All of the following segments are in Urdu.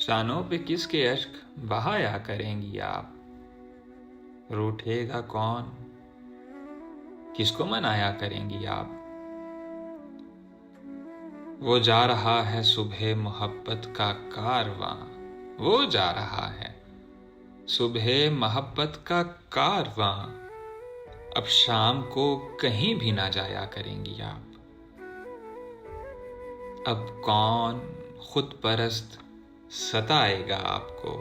شانوں پہ کس کے اشک بہایا کریں گی آپ؟ روٹھے گا کون، کس کو منایا کریں گی آپ؟ وہ جا رہا ہے صبح محبت کا کارواں، وہ جا رہا ہے صبح محبت کا کارواں، اب شام کو کہیں بھی نہ جایا کریں گی آپ۔ اب کون خود پرست ستائے گا آپ کو،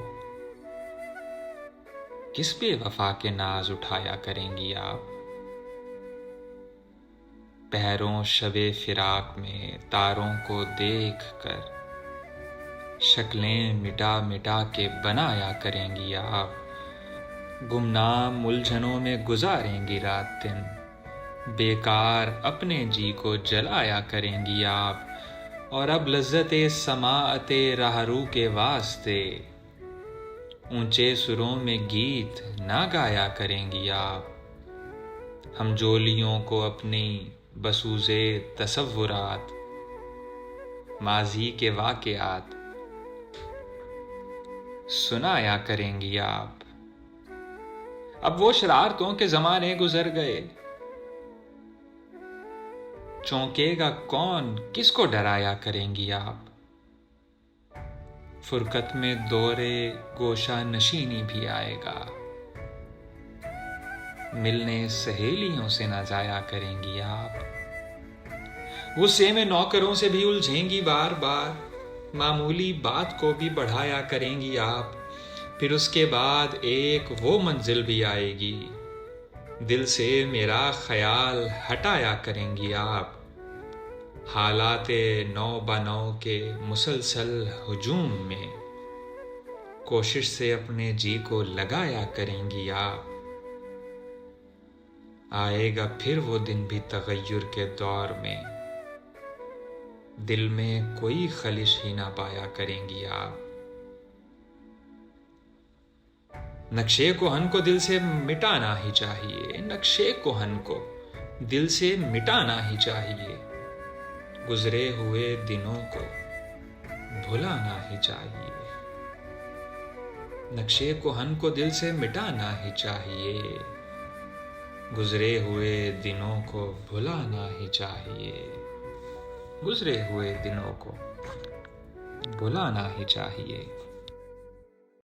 کس بے وفا کے ناز اٹھایا کریں گی آپ؟ پہروں شب فراق میں تاروں کو دیکھ کر شکلیں مٹا مٹا کے بنایا کریں گی آپ۔ گمنام الجھنوں میں گزاریں گی رات دن، بیکار اپنے جی کو جلایا کریں گی آپ۔ اور اب لذت سماعت راہرو کے واسطے اونچے سروں میں گیت نہ گایا کریں گی آپ۔ ہم جولیوں کو اپنی بسوزے تصورات، ماضی کے واقعات سنایا کریں گی آپ۔ اب وہ شرارتوں کے زمانے گزر گئے، چونکے گا کون، کس کو ڈرایا کریں گی آپ؟ فرقت میں دورے گوشہ نشینی بھی آئے گا، ملنے سہیلیوں سے نہ جایا کریں گی آپ۔ غصے میں نوکروں سے بھی الجھیں گی بار بار، معمولی بات کو بھی بڑھایا کریں گی آپ۔ پھر اس کے بعد ایک وہ منزل بھی آئے گی، دل سے میرا خیال ہٹایا کریں گی آپ۔ حالات نو بنو کے مسلسل ہجوم میں کوشش سے اپنے جی کو لگایا کریں گی آپ۔ آئے گا پھر وہ دن بھی تغیر کے دور میں، دل میں کوئی خلش ہی نہ پایا کریں گی آپ۔ نقشے کہن کو دل سے مٹانا ہی چاہیے، نقشے کہن کو دل سے مٹانا ہی چاہیے، گزرے ہوئے دنوں کو بھلانا ہی چاہیے۔ نقشے کہن کو دل سے مٹانا ہی چاہیے، گزرے ہوئے دنوں کو بھلانا ہی چاہیے، گزرے ہوئے دنوں کو بھلانا ہی چاہیے۔